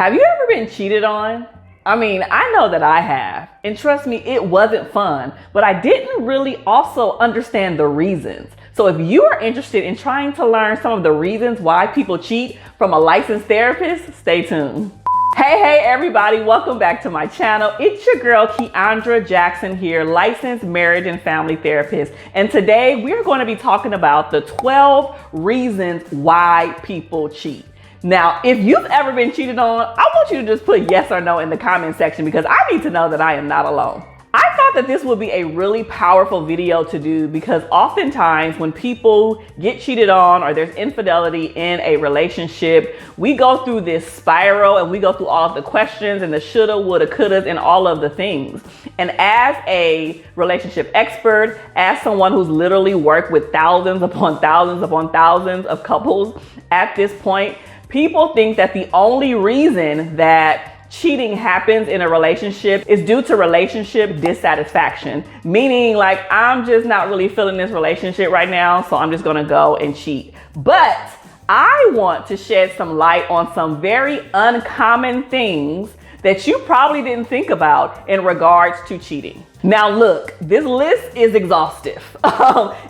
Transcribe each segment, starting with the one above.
Have you ever been cheated on? I mean, I know that I have. And trust me, it wasn't fun, but I didn't really also understand the reasons. So if you are interested in trying to learn some of the reasons why people cheat from a licensed therapist, stay tuned. Hey everybody, welcome back to my channel. It's your girl Keandra Jackson here, licensed marriage and family therapist. And today we're going to be talking about the 12 reasons why people cheat. Now, if you've ever been cheated on, I want you to just put yes or no in the comment section because I need to know that I am not alone. I thought that this would be a really powerful video to do because oftentimes when people get cheated on or there's infidelity in a relationship, we go through this spiral and we go through all of the questions and the shoulda, woulda, couldas and all of the things. And as a relationship expert, as someone who's literally worked with thousands upon thousands of couples at this point, people think that the only reason that cheating happens in a relationship is due to relationship dissatisfaction, meaning like, I'm just not really feeling this relationship right now, so I'm just gonna go and cheat. But I want to shed some light on some very uncommon things that you probably didn't think about in regards to cheating. Now look, this list is exhaustive.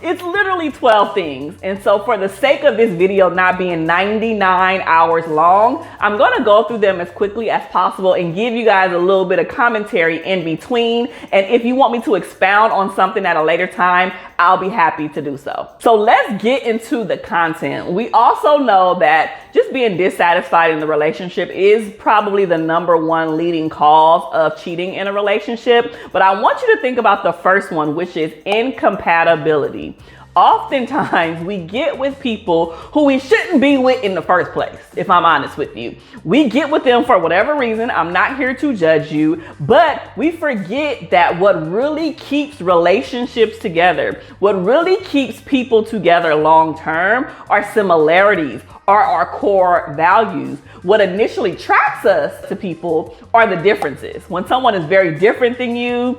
It's literally 12 things. And so for the sake of this video not being 99 hours long, I'm gonna go through them as quickly as possible and give you guys a little bit of commentary in between. And if you want me to expound on something at a later time, I'll be happy to do so. So let's get into the content. We also know that just being dissatisfied in the relationship is probably the #1 leading cause of cheating in a relationship. But I want you to think about the first one, which is incompatibility. Oftentimes we get with people who we shouldn't be with in the first place, if I'm honest with you. We get with them for whatever reason. I'm not here to judge you, but we forget that what really keeps relationships together, what really keeps people together long term are similarities, are our core values. What initially attracts us to people are the differences. When someone is very different than you,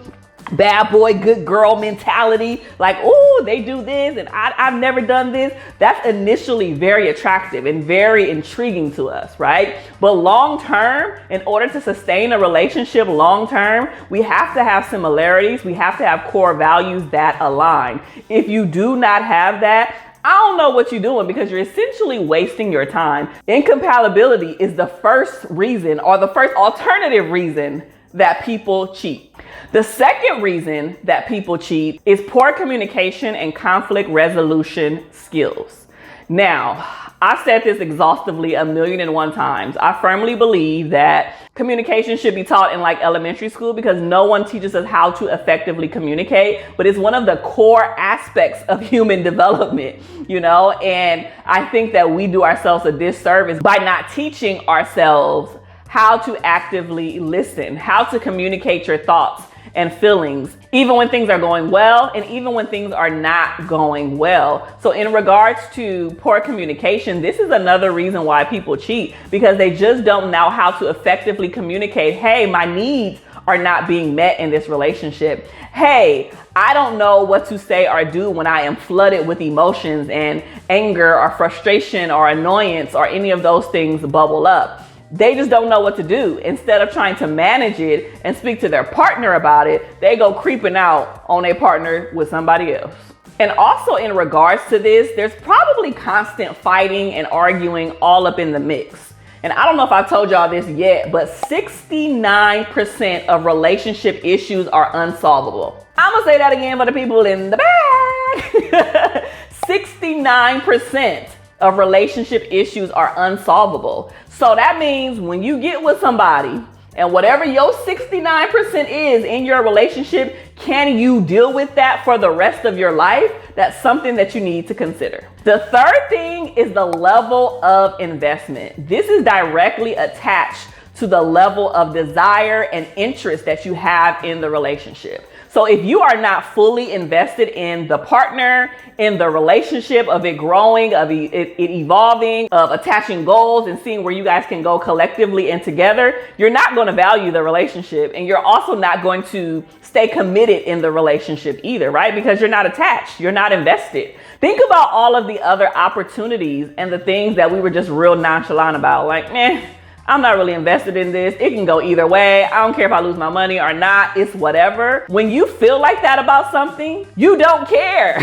bad boy, good girl mentality, like, oh, they do this and I've never done this. That's initially very attractive and very intriguing to us, right? But long term, in order to sustain a relationship long term, we have to have similarities. We have to have core values that align. If you do not have that, I don't know what you're doing because you're essentially wasting your time. Incompatibility is the first reason or the first alternative reason that people cheat. The second reason that people cheat is poor communication and conflict resolution skills. Now, I've said this exhaustively 1,000,001 times. I firmly believe that communication should be taught in like elementary school because no one teaches us how to effectively communicate, but it's one of the core aspects of human development, you know? And I think that we do ourselves a disservice by not teaching ourselves how to actively listen, how to communicate your thoughts and feelings, even when things are going well and even when things are not going well. So in regards to poor communication, this is another reason why people cheat, because they just don't know how to effectively communicate. Hey, my needs are not being met in this relationship. Hey, I don't know what to say or do when I am flooded with emotions and anger or frustration or annoyance or any of those things bubble up. They just don't know what to do. Instead of trying to manage it and speak to their partner about it, they go creeping out on their partner with somebody else. And also in regards to this, there's probably constant fighting and arguing all up in the mix. And I don't know if I've told y'all this yet, but 69% of relationship issues are unsolvable. I'm gonna say that again for the people in the back. 69% of relationship issues are unsolvable. So that means when you get with somebody and whatever your 69% is in your relationship, can you deal with that for the rest of your life? That's something that you need to consider. The third thing is the level of investment. This is directly attached to the level of desire and interest that you have in the relationship. So if you are not fully invested in the partner, in the relationship, of it growing, of it evolving, of attaching goals and seeing where you guys can go collectively and together, you're not going to value the relationship. And you're also not going to stay committed in the relationship either, right? Because you're not attached, you're not invested. Think about all of the other opportunities and the things that we were just real nonchalant about. Like, man, I'm not really invested in this. It can go either way. I don't care if I lose my money or not. It's whatever. When you feel like that about something, you don't care.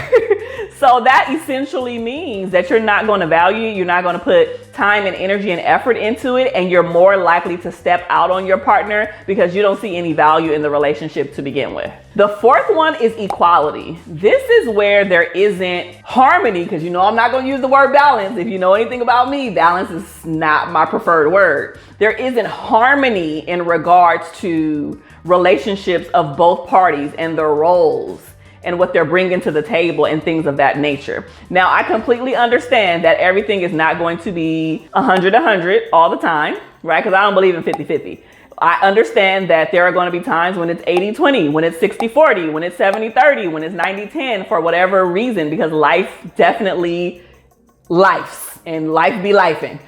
So that essentially means that you're not going to value it. You're not going to put time and energy and effort into it. And you're more likely to step out on your partner because you don't see any value in the relationship to begin with. The fourth one is equality. This is where there isn't harmony, because you know I'm not going to use the word balance. If you know anything about me, balance is not my preferred word. There isn't harmony in regards to relationships of both parties and their roles and what they're bringing to the table and things of that nature. Now, I completely understand that everything is not going to be 100 all the time, right? Because I don't believe in 50-50. I understand that there are going to be times when it's 80-20, when it's 60-40, when it's 70-30, when it's 90-10 for whatever reason, because life definitely lifes and life be lifing.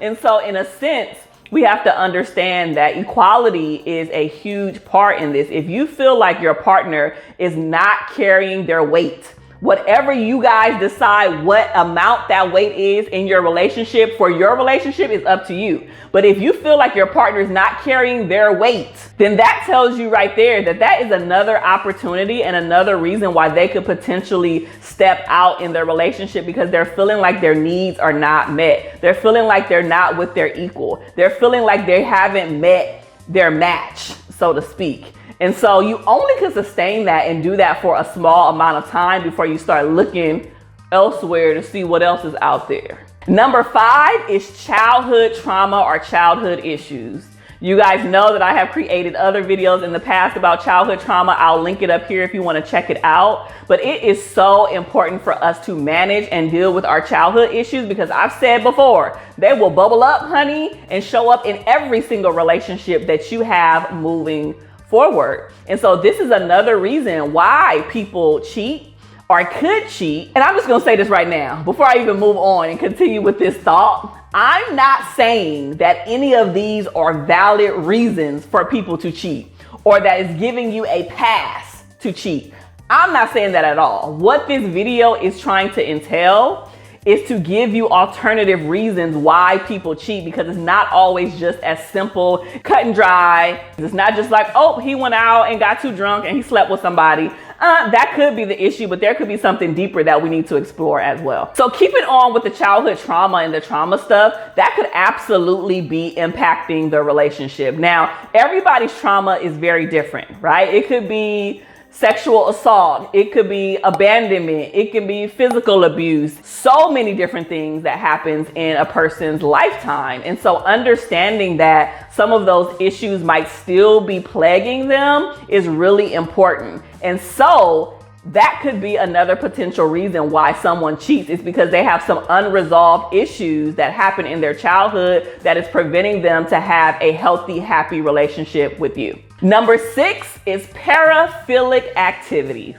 And so in a sense, we have to understand that equality is a huge part in this. If you feel like your partner is not carrying their weight, whatever you guys decide what amount that weight is in your relationship, for your relationship is up to you. But if you feel like your partner is not carrying their weight, then that tells you right there that that is another opportunity and another reason why they could potentially step out in their relationship, because they're feeling like their needs are not met. They're feeling like they're not with their equal. They're feeling like they haven't met their match, so to speak. And so you only can sustain that and do that for a small amount of time before you start looking elsewhere to see what else is out there. Number 5 is childhood trauma or childhood issues. You guys know that I have created other videos in the past about childhood trauma. I'll link it up here if you want to check it out. But it is so important for us to manage and deal with our childhood issues, because I've said before, they will bubble up, honey, and show up in every single relationship that you have moving forward. And so this is another reason why people cheat or could cheat. And I'm just gonna say this right now, before I even move on and continue with this thought, I'm not saying that any of these are valid reasons for people to cheat or that is giving you a pass to cheat. I'm not saying that at all. What this video is trying to entail is to give you alternative reasons why people cheat, because it's not always just as simple, cut and dry. It's not just like, oh, he went out and got too drunk and he slept with somebody. That could be the issue, but there could be something deeper that we need to explore as well. So keeping on with the childhood trauma and the trauma stuff, that could absolutely be impacting the relationship. Now, everybody's trauma is very different, right? It could be sexual assault, it could be abandonment, it can be physical abuse, so many different things that happens in a person's lifetime. And so understanding that some of those issues might still be plaguing them is really important. And so that could be another potential reason why someone cheats, is because they have some unresolved issues that happen in their childhood that is preventing them to have a healthy, happy relationship with you. Number 6 is paraphilic activities.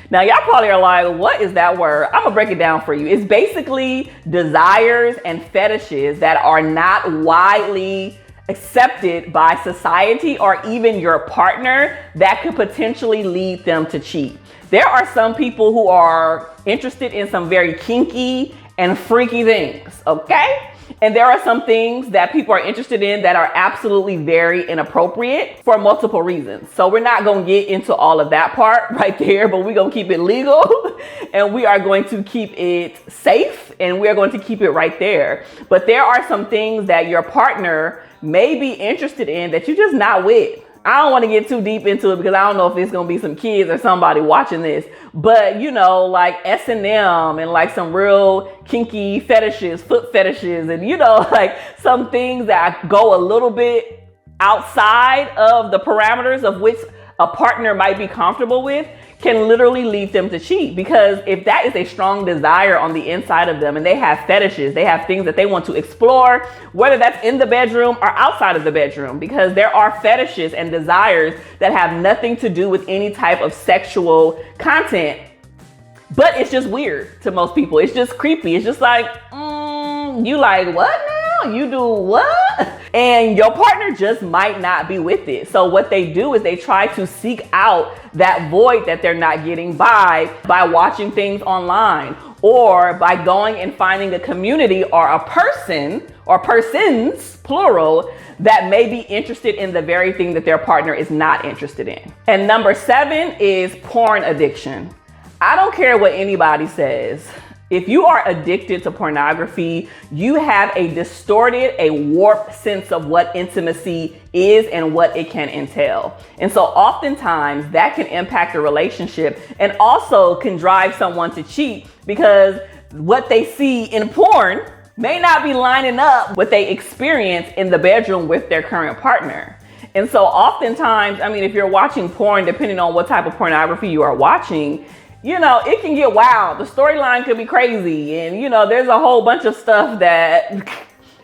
Now, y'all probably are like, what is that word? I'm gonna break it down for you. It's basically desires and fetishes that are not widely accepted by society or even your partner that could potentially lead them to cheat. There are some people who are interested in some very kinky and freaky things, okay? And there are some things that people are interested in that are absolutely very inappropriate for multiple reasons. So we're not going to get into all of that part right there, but we're going to keep it legal and we are going to keep it safe and we're going to keep it right there. But there are some things that your partner may be interested in that you're just not with. I don't want to get too deep into it because I don't know if it's going to be some kids or somebody watching this, but you know, like S&M and like some real kinky fetishes, foot fetishes, and you know, like some things that go a little bit outside of the parameters of which a partner might be comfortable with can literally lead them to cheat. Because if that is a strong desire on the inside of them and they have fetishes, they have things that they want to explore, whether that's in the bedroom or outside of the bedroom, because there are fetishes and desires that have nothing to do with any type of sexual content, but it's just weird to most people. It's just creepy. It's just like, you like, what now? You do what? And your partner just might not be with it. So what they do is they try to seek out that void that they're not getting by watching things online, or by going and finding a community or a person or persons, plural, that may be interested in the very thing that their partner is not interested in. And number 7 is porn addiction. I don't care what anybody says. If you are addicted to pornography, you have a distorted, a warped sense of what intimacy is and what it can entail. And so oftentimes that can impact a relationship and also can drive someone to cheat, because what they see in porn may not be lining up with what they experience in the bedroom with their current partner. And so oftentimes, I mean, if you're watching porn, depending on what type of pornography you are watching, you know, it can get wild. The storyline could be crazy. And, you know, there's a whole bunch of stuff that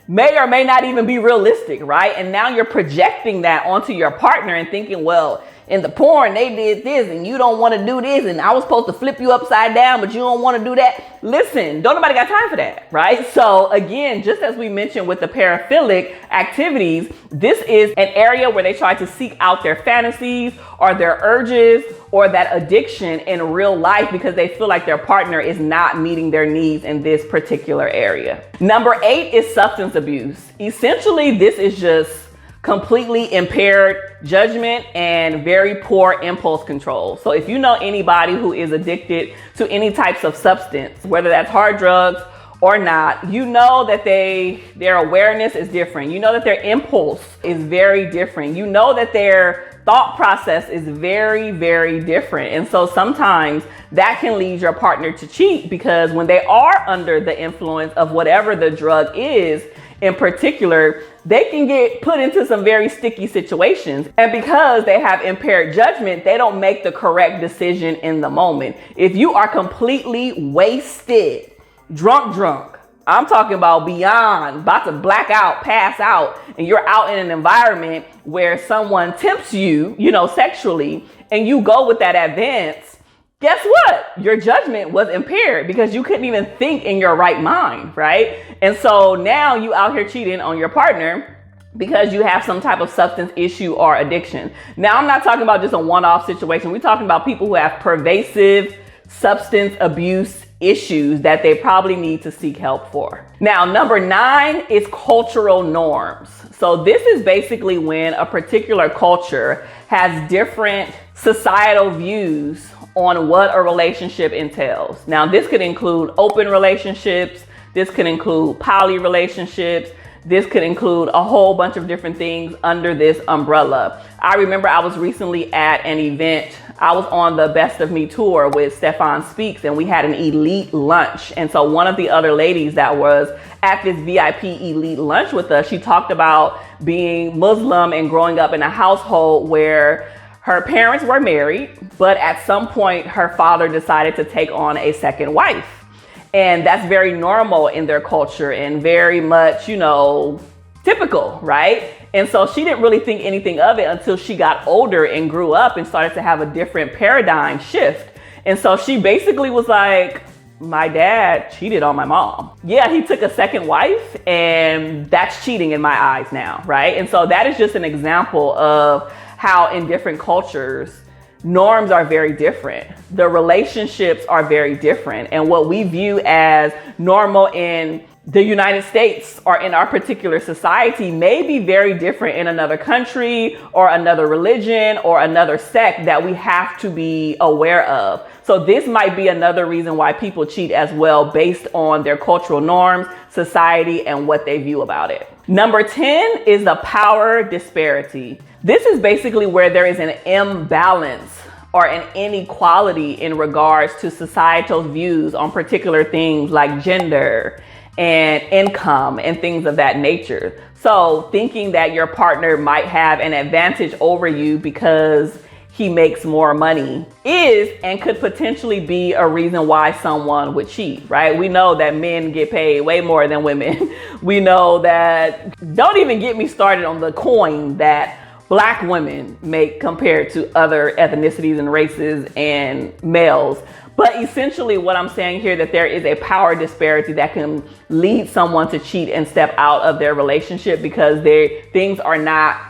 may or may not even be realistic, right? And now you're projecting that onto your partner and thinking, well, in the porn, they did this and you don't want to do this. And I was supposed to flip you upside down, but you don't want to do that. Listen, don't nobody got time for that, right? So again, just as we mentioned with the paraphilic activities, this is an area where they try to seek out their fantasies or their urges or that addiction in real life because they feel like their partner is not meeting their needs in this particular area. Number 8 is substance abuse. Essentially, this is just completely impaired judgment and very poor impulse control. So if you know anybody who is addicted to any types of substance, whether that's hard drugs or not, you know that their awareness is different. You know that their impulse is very different. You know that their thought process is very, very different. And so sometimes that can lead your partner to cheat, because when they are under the influence of whatever the drug is in particular, they can get put into some very sticky situations. And because they have impaired judgment, they don't make the correct decision in the moment. If you are completely wasted, drunk, I'm talking about beyond, about to black out, pass out, and you're out in an environment where someone tempts you, you know, sexually, and you go with that advance, guess what? Your judgment was impaired because you couldn't even think in your right mind, right? And so now you out here cheating on your partner because you have some type of substance issue or addiction. Now, I'm not talking about just a one-off situation. We're talking about people who have pervasive substance abuse issues that they probably need to seek help for. Now, number 9 is cultural norms. So this is basically when a particular culture has different societal views on what a relationship entails. Now, this could include open relationships. This could include poly relationships. This could include a whole bunch of different things under this umbrella. I remember I was recently at an event. I was on the Best of Me tour with Stefan Speaks, and we had an elite lunch. And so one of the other ladies that was at this VIP elite lunch with us, she talked about being Muslim and growing up in a household where her parents were married, but at some point her father decided to take on a second wife. And that's very normal in their culture and very much, you know, typical, right? And so she didn't really think anything of it until she got older and grew up and started to have a different paradigm shift. And so she basically was like, my dad cheated on my mom. Yeah, he took a second wife, and that's cheating in my eyes now, right? And so that is just an example of how in different cultures, norms are very different. The relationships are very different. And what we view as normal in the United States or in our particular society may be very different in another country or another religion or another sect that we have to be aware of. So this might be another reason why people cheat as well, based on their cultural norms, society, and what they view about it. Number 10 is the power disparity. This is basically where there is an imbalance or an inequality in regards to societal views on particular things like gender and income and things of that nature. So thinking that your partner might have an advantage over you because he makes more money is and could potentially be a reason why someone would cheat, right? We know that men get paid way more than women. We know that, don't even get me started on the coin that Black women make compared to other ethnicities and races and males. But essentially what I'm saying here, that there is a power disparity that can lead someone to cheat and step out of their relationship because things are not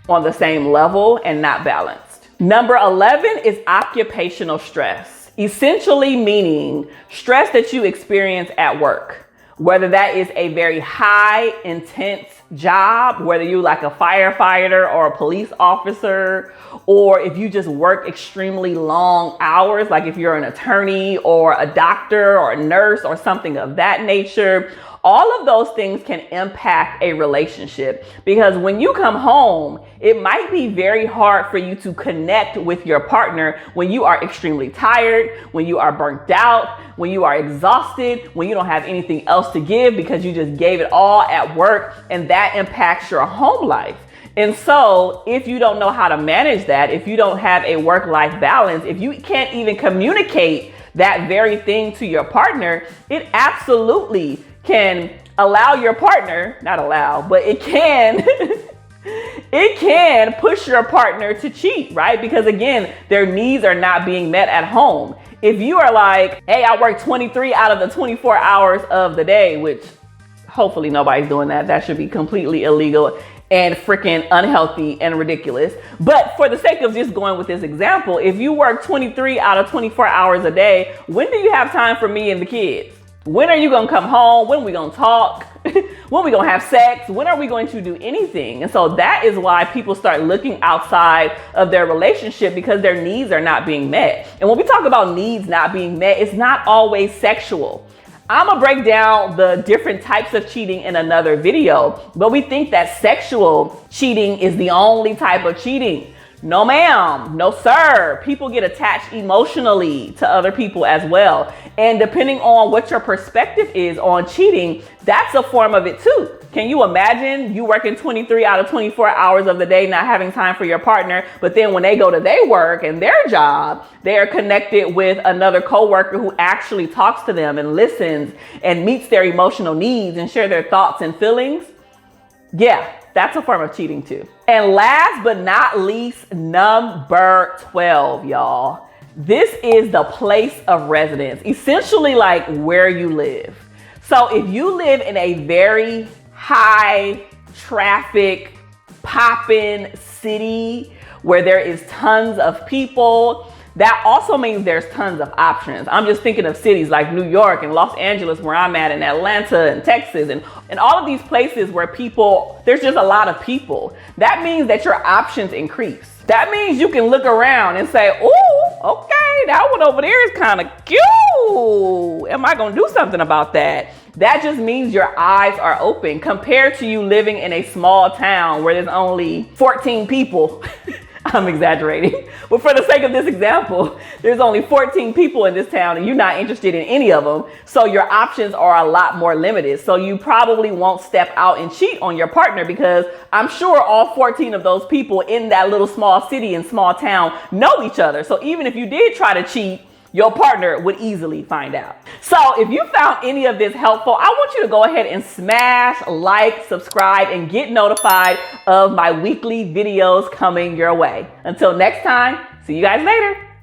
on the same level and not balanced. Number 11 is occupational stress. Essentially meaning stress that you experience at work, whether that is a very high, intense job, whether you're like a firefighter or a police officer, or if you just work extremely long hours, like if you're an attorney or a doctor or a nurse or something of that nature. All of those things can impact a relationship, because when you come home, it might be very hard for you to connect with your partner when you are extremely tired, when you are burnt out, when you are exhausted, when you don't have anything else to give because you just gave it all at work, and that impacts your home life. And so if you don't know how to manage that, if you don't have a work-life balance, if you can't even communicate that very thing to your partner, it absolutely can allow your partner, not allow, but it can, it can push your partner to cheat, right? Because again, their needs are not being met at home. If you are like, hey, I work 23 out of the 24 hours of the day, which hopefully nobody's doing that. That should be completely illegal and freaking unhealthy and ridiculous. But for the sake of just going with this example, if you work 23 out of 24 hours a day, when do you have time for me and the kids? When are you gonna come home? When are we gonna talk? When are we gonna have sex? When are we going to do anything? And so that is why people start looking outside of their relationship, because their needs are not being met. And when we talk about needs not being met, it's not always sexual. I'm gonna break down the different types of cheating in another video, but we think that sexual cheating is the only type of cheating. No ma'am, no sir. People get attached emotionally to other people as well. And depending on what your perspective is on cheating, that's a form of it too. Can you imagine you working 23 out of 24 hours of the day, not having time for your partner, but then when they go to their work and their job, they are connected with another coworker who actually talks to them and listens and meets their emotional needs and share their thoughts and feelings? Yeah, that's a form of cheating too. And last but not least, number 12, y'all. This is the place of residence, essentially like where you live. So if you live in a very high traffic, poppin' city where there is tons of people, that also means there's tons of options. I'm just thinking of cities like New York and Los Angeles, where I'm at, and Atlanta and Texas and all of these places where there's just a lot of people. That means that your options increase. That means you can look around and say, ooh, okay, that one over there is kind of cute. Am I gonna do something about that? That just means your eyes are open compared to you living in a small town where there's only 14 people. I'm exaggerating, but for the sake of this example, there's only 14 people in this town and you're not interested in any of them. So your options are a lot more limited. So you probably won't step out and cheat on your partner, because I'm sure all 14 of those people in that little small city and small town know each other. So even if you did try to cheat, your partner would easily find out. So if you found any of this helpful, I want you to go ahead and smash like, subscribe, and get notified of my weekly videos coming your way. Until next time, see you guys later.